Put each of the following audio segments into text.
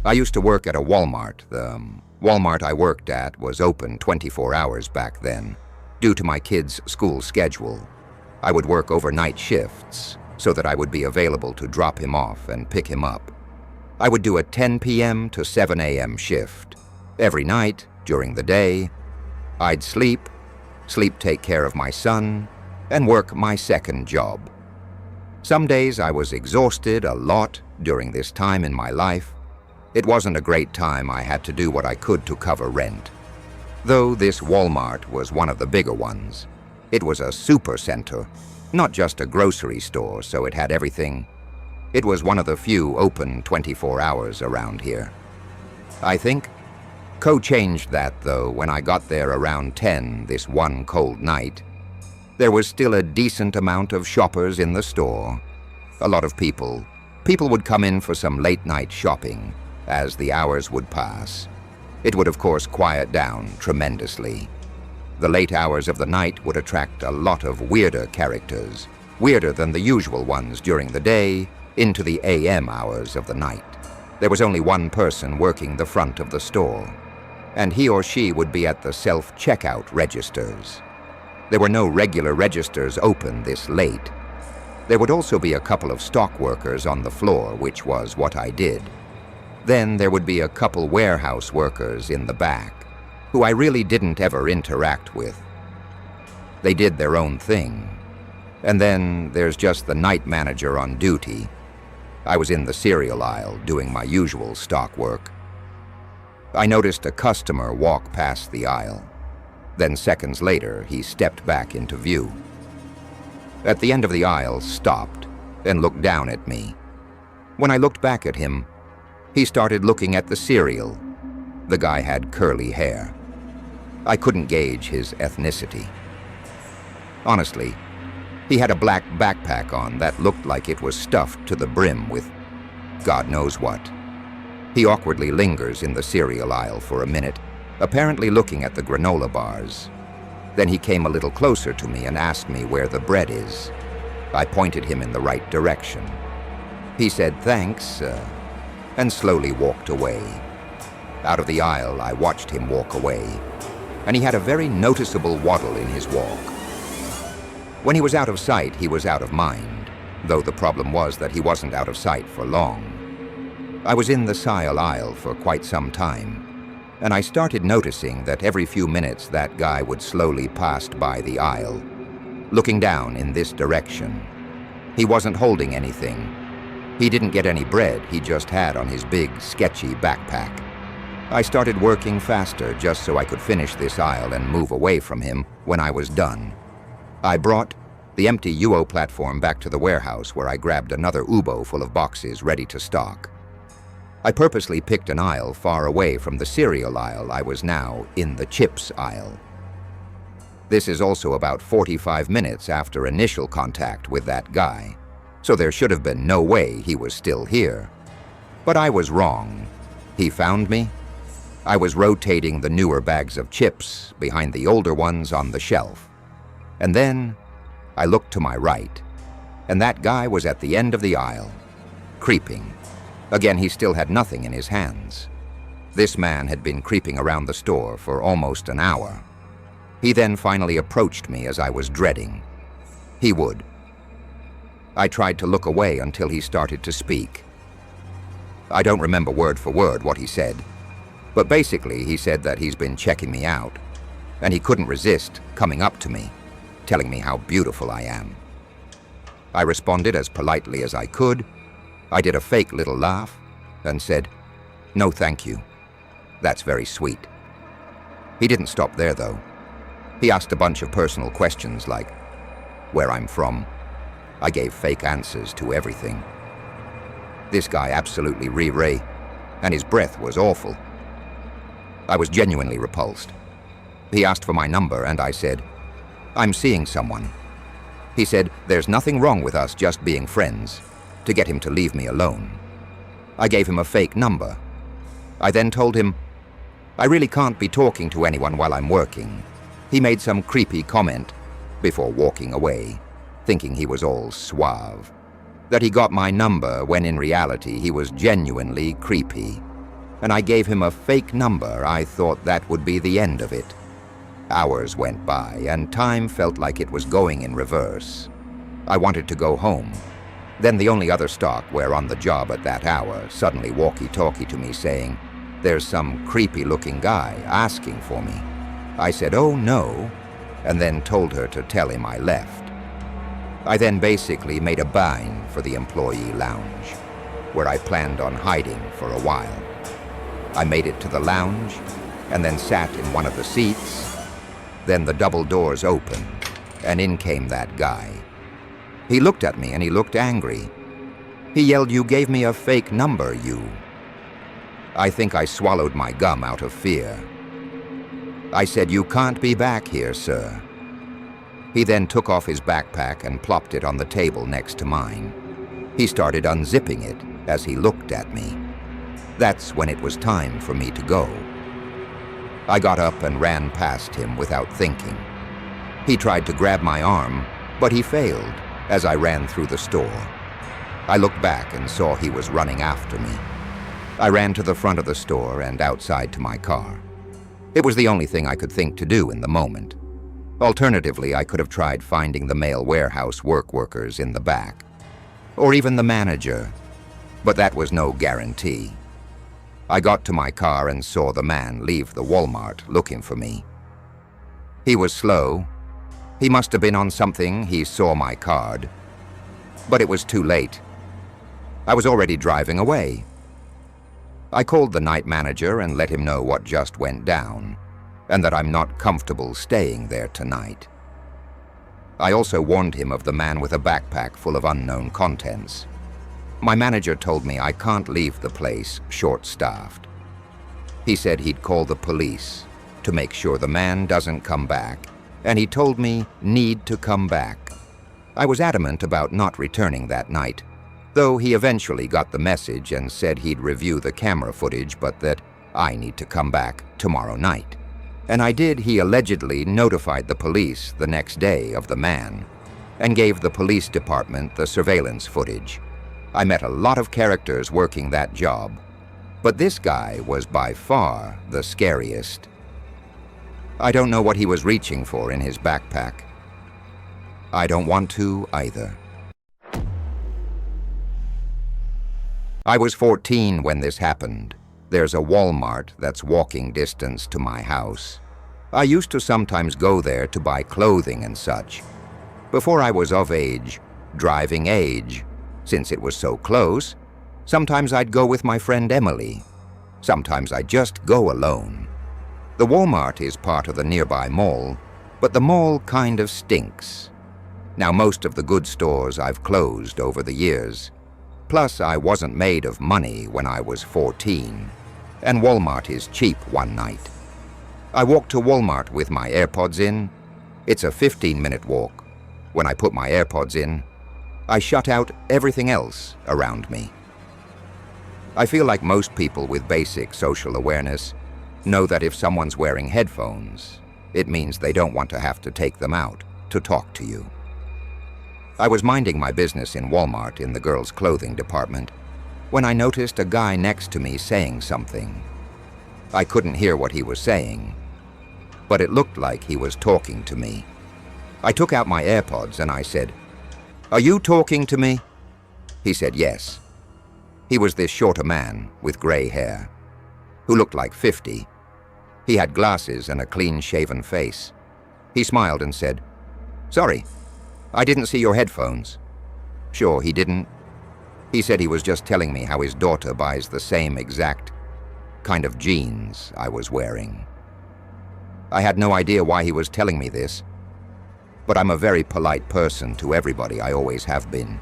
I used to work at a Walmart. The Walmart I worked at was open 24 hours back then. Due to my kids' school schedule, I would work overnight shifts so that I would be available to drop him off and pick him up. I would do a 10 p.m. to 7 a.m. shift. Every night, during the day, I'd sleep, take care of my son, and work my second job. Some days I was exhausted a lot during this time in my life. It wasn't a great time. I had to do what I could to cover rent. Though this Walmart was one of the bigger ones, it was a super center, not just a grocery store, so it had everything. It was one of the few open 24 hours around here. I think changed that, though, when I got there around 10 this one cold night. There was still a decent amount of shoppers in the store. A lot of people would come in for some late-night shopping as the hours would pass. It would, of course, quiet down tremendously. The late hours of the night would attract a lot of weirder characters, weirder than the usual ones during the day, into the AM hours of the night. There was only one person working the front of the store, and he or she would be at the self-checkout registers. There were no regular registers open this late. There would also be a couple of stock workers on the floor, which was what I did. Then there would be a couple warehouse workers in the back, who I really didn't ever interact with. They did their own thing. And then there's just the night manager on duty. I was in the cereal aisle doing my usual stock work. I noticed a customer walk past the aisle. Then seconds later, he stepped back into view. At the end of the aisle, stopped and looked down at me. When I looked back at him, he started looking at the cereal. The guy had curly hair. I couldn't gauge his ethnicity. Honestly, he had a black backpack on that looked like it was stuffed to the brim with God knows what. He awkwardly lingers in the cereal aisle for a minute, apparently looking at the granola bars. Then he came a little closer to me and asked me where the bread is. I pointed him in the right direction. He said, "Thanks," and slowly walked away. Out of the aisle, I watched him walk away, and he had a very noticeable waddle in his walk. When he was out of sight, he was out of mind, though the problem was that he wasn't out of sight for long. I was in the cereal aisle for quite some time, and I started noticing that every few minutes that guy would slowly pass by the aisle, looking down in this direction. He wasn't holding anything. He didn't get any bread, he just had on his big, sketchy backpack. I started working faster just so I could finish this aisle and move away from him when I was done. I brought the empty UO platform back to the warehouse where I grabbed another UBO full of boxes ready to stock. I purposely picked an aisle far away from the cereal aisle. I was now in the chips aisle. This is also about 45 minutes after initial contact with that guy, so there should have been no way he was still here. But I was wrong. He found me. I was rotating the newer bags of chips behind the older ones on the shelf. And then I looked to my right, and that guy was at the end of the aisle, creeping. Again, he still had nothing in his hands. This man had been creeping around the store for almost an hour. He then finally approached me as I was dreading. He would. I tried to look away until he started to speak. I don't remember word for word what he said, but basically he said that he's been checking me out, and he couldn't resist coming up to me, telling me how beautiful I am. I responded as politely as I could. I did a fake little laugh and said, "No, thank you. That's very sweet." He didn't stop there, though. He asked a bunch of personal questions like where I'm from. I gave fake answers to everything. This guy absolutely re-ray, and his breath was awful. I was genuinely repulsed. He asked for my number, and I said, "I'm seeing someone." He said, "There's nothing wrong with us just being friends," to get him to leave me alone. I gave him a fake number. I then told him, "I really can't be talking to anyone while I'm working." He made some creepy comment before walking away, thinking he was all suave, that he got my number when in reality he was genuinely creepy. and I gave him a fake number. I thought that would be the end of it. Hours went by, and time felt like it was going in reverse. I wanted to go home. Then the only other stock were on the job at that hour suddenly walkie-talkie to me saying, "There's some creepy-looking guy asking for me." I said, "Oh no," and then told her to tell him I left. I then basically made a beeline for the employee lounge, where I planned on hiding for a while. I made it to the lounge and then sat in one of the seats. Then the double doors opened, and in came that guy. He looked at me and he looked angry. He yelled, "You gave me a fake number, you." I think I swallowed my gum out of fear. I said, "You can't be back here, sir." He then took off his backpack and plopped it on the table next to mine. He started unzipping it as he looked at me. That's when it was time for me to go. I got up and ran past him without thinking. He tried to grab my arm, but he failed as I ran through the store. I looked back and saw he was running after me. I ran to the front of the store and outside to my car. It was the only thing I could think to do in the moment. Alternatively, I could have tried finding the mail warehouse workers in the back, or even the manager, but that was no guarantee. I got to my car and saw the man leave the Walmart looking for me. He was slow. He must have been on something. He saw my card. But it was too late. I was already driving away. I called the night manager and let him know what just went down, and that I'm not comfortable staying there tonight. I also warned him of the man with a backpack full of unknown contents. My manager told me I can't leave the place short-staffed. He said he'd call the police to make sure the man doesn't come back, and he told me need to come back. I was adamant about not returning that night, though he eventually got the message and said he'd review the camera footage, but that I need to come back tomorrow night. And I did. He allegedly notified the police the next day of the man and gave the police department the surveillance footage. I met a lot of characters working that job, but this guy was by far the scariest. I don't know what he was reaching for in his backpack. I don't want to either. I was 14 when this happened. There's a Walmart that's walking distance to my house. I used to sometimes go there to buy clothing and such. Before I was of age, driving age, since it was so close, sometimes I'd go with my friend Emily. Sometimes I'd just go alone. The Walmart is part of the nearby mall, but the mall kind of stinks. Now, most of the good stores I've closed over the years. Plus, I wasn't made of money when I was 14, and Walmart is cheap one night. I walked to Walmart with my AirPods in. It's a 15-minute walk. When I put my AirPods in, I shut out everything else around me. I feel like most people with basic social awareness know that if someone's wearing headphones, it means they don't want to have to take them out to talk to you. I was minding my business in Walmart in the girls' clothing department when I noticed a guy next to me saying something. I couldn't hear what he was saying, but it looked like he was talking to me. I took out my AirPods and I said, "Are you talking to me?" He said yes. He was this shorter man with gray hair, who looked like 50. He had glasses and a clean-shaven face. He smiled and said, "Sorry, I didn't see your headphones." Sure, he didn't. He said he was just telling me how his daughter buys the same exact kind of jeans I was wearing. I had no idea why he was telling me this, but I'm a very polite person to everybody. I always have been.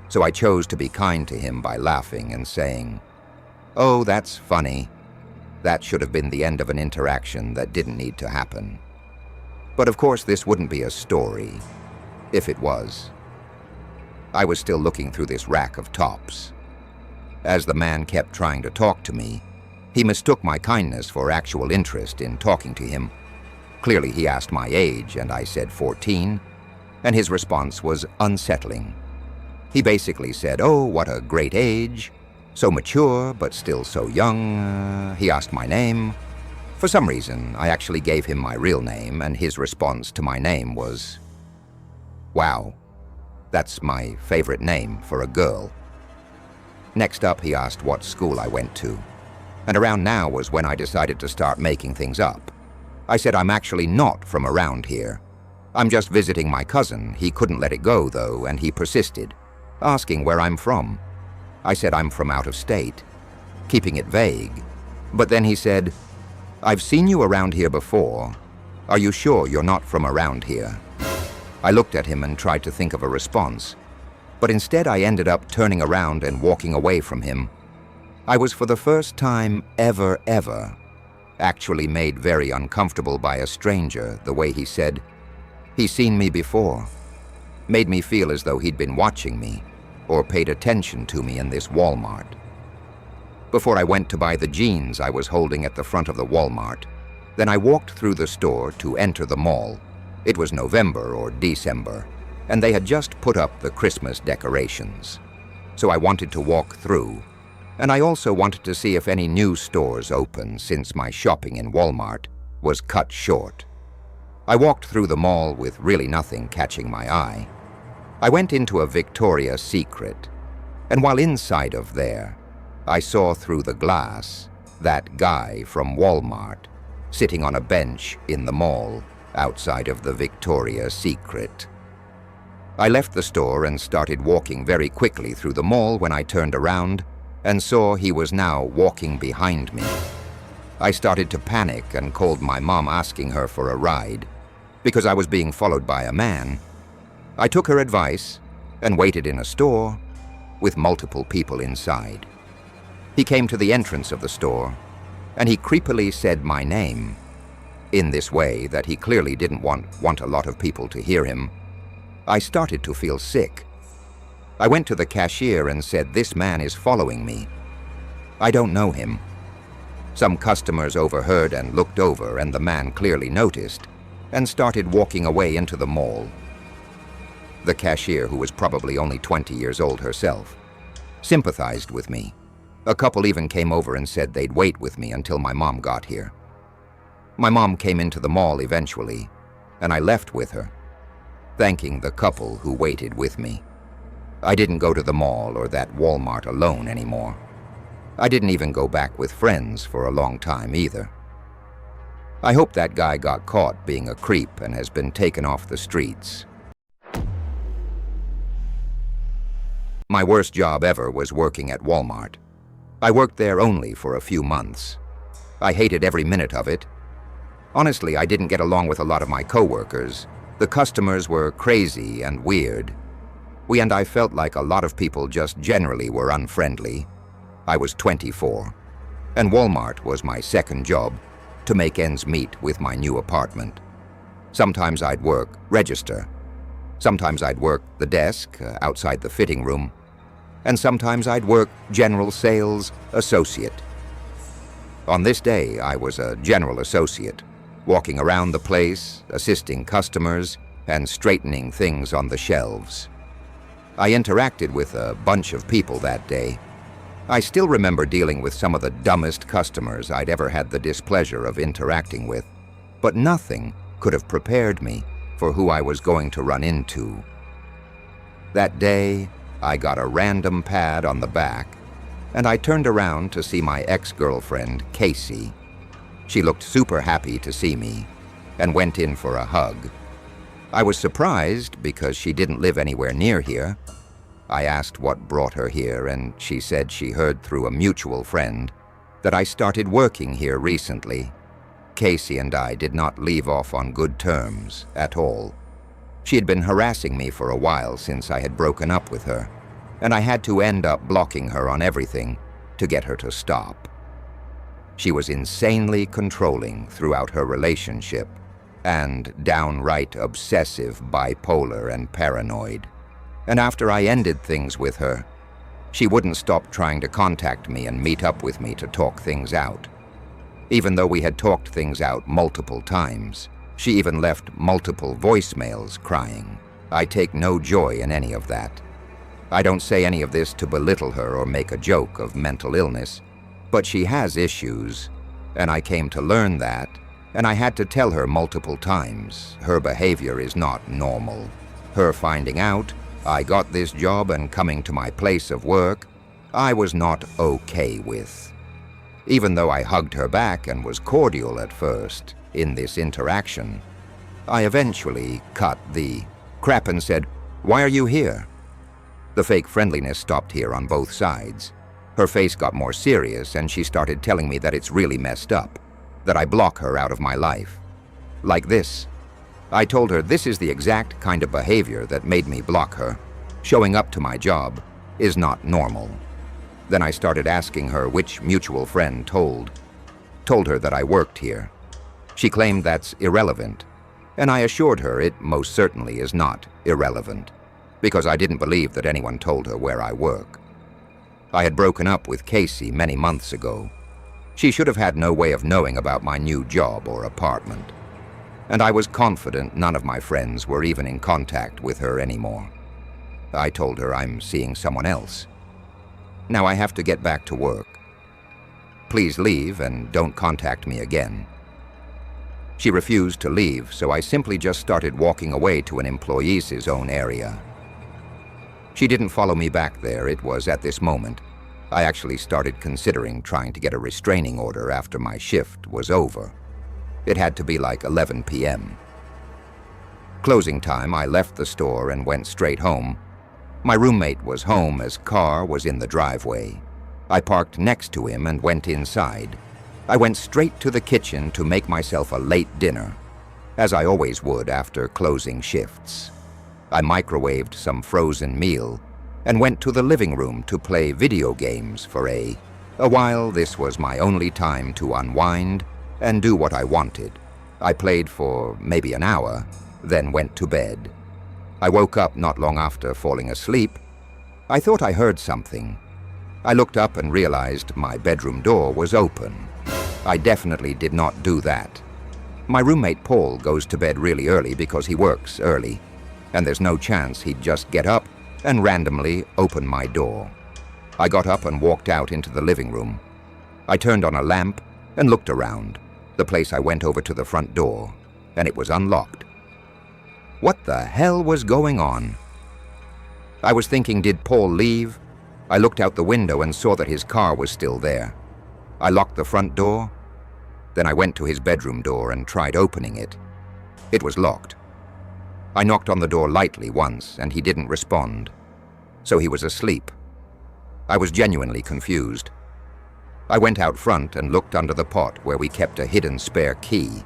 So I chose to be kind to him by laughing and saying, "Oh, that's funny. That should have been the end of an interaction that didn't need to happen." But of course, this wouldn't be a story if it was. I was still looking through this rack of tops. As the man kept trying to talk to me, he mistook my kindness for actual interest in talking to him. Clearly, he asked my age, and I said 14, and his response was unsettling. He basically said, "Oh, what a great age. So mature, but still so young. He asked my name. For some reason, I actually gave him my real name, and his response to my name was, "Wow, that's my favorite name for a girl." Next up, he asked what school I went to. And around now was when I decided to start making things up. I said I'm actually not from around here. I'm just visiting my cousin. He couldn't let it go, though, and he persisted, asking where I'm from. I said I'm from out of state, keeping it vague. But then he said, "I've seen you around here before. Are you sure you're not from around here?" I looked at him and tried to think of a response, but instead I ended up turning around and walking away from him. I was, for the first time ever, actually made very uncomfortable by a stranger the way he said, "He's seen me before." Made me feel as though he'd been watching me or paid attention to me in this Walmart. Before I went to buy the jeans I was holding at the front of the Walmart, then I walked through the store to enter the mall. It was November or December, and they had just put up the Christmas decorations. So I wanted to walk through, and I also wanted to see if any new stores opened since my shopping in Walmart was cut short. I walked through the mall with really nothing catching my eye. I went into a Victoria's Secret, and while inside of there, I saw through the glass that guy from Walmart sitting on a bench in the mall outside of the Victoria's Secret. I left the store and started walking very quickly through the mall when I turned around and saw he was now walking behind me. I started to panic and called my mom asking her for a ride because I was being followed by a man. I took her advice and waited in a store with multiple people inside. He came to the entrance of the store and he creepily said my name in this way that he clearly didn't want a lot of people to hear him. I started to feel sick. I went to the cashier and said, "This man is following me. I don't know him." Some customers overheard and looked over, and the man clearly noticed and started walking away into the mall. The cashier, who was probably only 20 years old herself, sympathized with me. A couple even came over and said they'd wait with me until my mom got here. My mom came into the mall eventually, and I left with her, thanking the couple who waited with me. I didn't go to the mall or that Walmart alone anymore. I didn't even go back with friends for a long time either. I hope that guy got caught being a creep and has been taken off the streets. My worst job ever was working at Walmart. I worked there only for a few months. I hated every minute of it. Honestly, I didn't get along with a lot of my coworkers. The customers were crazy and weird. I felt like a lot of people just generally were unfriendly. I was 24, and Walmart was my second job to make ends meet with my new apartment. Sometimes I'd work register. Sometimes I'd work the desk outside the fitting room. And sometimes I'd work general sales associate. On this day, I was a general associate, walking around the place, assisting customers, and straightening things on the shelves. I interacted with a bunch of people that day. I still remember dealing with some of the dumbest customers I'd ever had the displeasure of interacting with, but nothing could have prepared me for who I was going to run into. That day, I got a random pad on the back, and I turned around to see my ex-girlfriend, Casey. She looked super happy to see me and went in for a hug. I was surprised because she didn't live anywhere near here. I asked what brought her here, and she said she heard through a mutual friend that I started working here recently. Casey and I did not leave off on good terms at all. She had been harassing me for a while since I had broken up with her, and I had to end up blocking her on everything to get her to stop. She was insanely controlling throughout her relationship and downright obsessive, bipolar, and paranoid. And after I ended things with her, she wouldn't stop trying to contact me and meet up with me to talk things out. Even though we had talked things out multiple times, she even left multiple voicemails crying. I take no joy in any of that. I don't say any of this to belittle her or make a joke of mental illness, but she has issues, and I came to learn that, and I had to tell her multiple times her behavior is not normal. Her finding out I got this job and coming to my place of work, I was not okay with. Even though I hugged her back and was cordial at first in this interaction, I eventually cut the crap and said, "Why are you here?" The fake friendliness stopped here on both sides. Her face got more serious and she started telling me that it's really messed up, that I block her out of my life. Like this. I told her this is the exact kind of behavior that made me block her. Showing up to my job is not normal. Then I started asking her which mutual friend told her that I worked here. She claimed that's irrelevant, and I assured her it most certainly is not irrelevant, because I didn't believe that anyone told her where I work. I had broken up with Casey many months ago. She should have had no way of knowing about my new job or apartment, and I was confident none of my friends were even in contact with her anymore. I told her I'm seeing someone else. Now I have to get back to work. Please leave and don't contact me again. She refused to leave, so I simply just started walking away to an employee's own area. She didn't follow me back there. It was at this moment I actually started considering trying to get a restraining order after my shift was over. It had to be like 11 p.m. Closing time, I left the store and went straight home. My roommate was home as car was in the driveway. I parked next to him and went inside. I went straight to the kitchen to make myself a late dinner, as I always would after closing shifts. I microwaved some frozen meal and went to the living room to play video games for a while. This was my only time to unwind and do what I wanted. I played for maybe an hour, then went to bed. I woke up not long after falling asleep. I thought I heard something. I looked up and realized my bedroom door was open. I definitely did not do that. My roommate Paul goes to bed really early because he works early, and there's no chance he'd just get up and randomly open my door. I got up and walked out into the living room. I turned on a lamp and looked around. The place I went over to the front door, and it was unlocked. What the hell was going on? I was thinking, did Paul leave? I looked out the window and saw that his car was still there. I locked the front door. Then I went to his bedroom door and tried opening it. It was locked. I knocked on the door lightly once and he didn't respond. So he was asleep. I was genuinely confused. I went out front and looked under the pot where we kept a hidden spare key.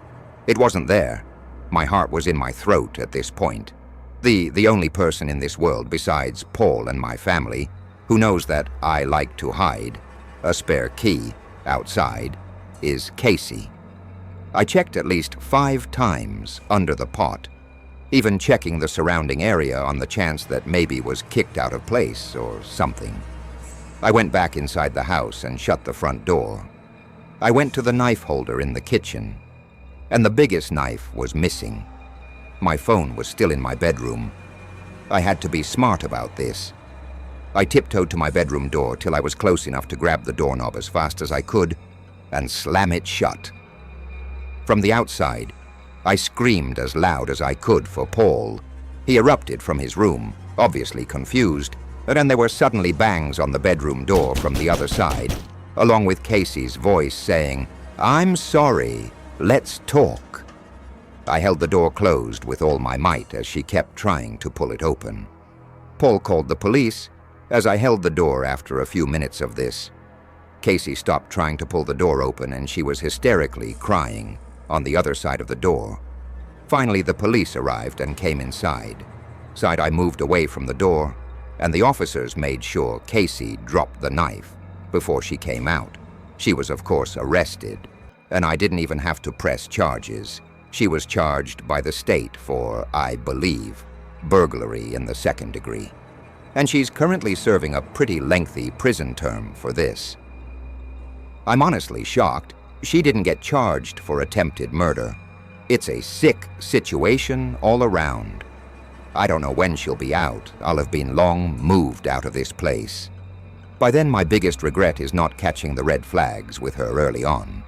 It wasn't there. My heart was in my throat at this point. The only person in this world besides Paul and my family who knows that I like to hide a spare key outside is Casey. I checked at least 5 times under the pot, even checking the surrounding area on the chance that maybe was kicked out of place or something. I went back inside the house and shut the front door. I went to the knife holder in the kitchen, and the biggest knife was missing. My phone was still in my bedroom. I had to be smart about this. I tiptoed to my bedroom door till I was close enough to grab the doorknob as fast as I could and slam it shut. From the outside, I screamed as loud as I could for Paul. He erupted from his room, obviously confused, and then there were suddenly bangs on the bedroom door from the other side, along with Casey's voice saying, "I'm sorry, let's talk." I held the door closed with all my might as she kept trying to pull it open. Paul called the police as I held the door after a few minutes of this. Casey stopped trying to pull the door open and she was hysterically crying on the other side of the door. Finally, the police arrived and came inside. I moved away from the door, and the officers made sure Casey dropped the knife before she came out. She was, of course, arrested, and I didn't even have to press charges. She was charged by the state for, I believe, burglary in the 2nd degree. And she's currently serving a pretty lengthy prison term for this. I'm honestly shocked she didn't get charged for attempted murder. It's a sick situation all around. I don't know when she'll be out. I'll have been long moved out of this place. By then, my biggest regret is not catching the red flags with her early on.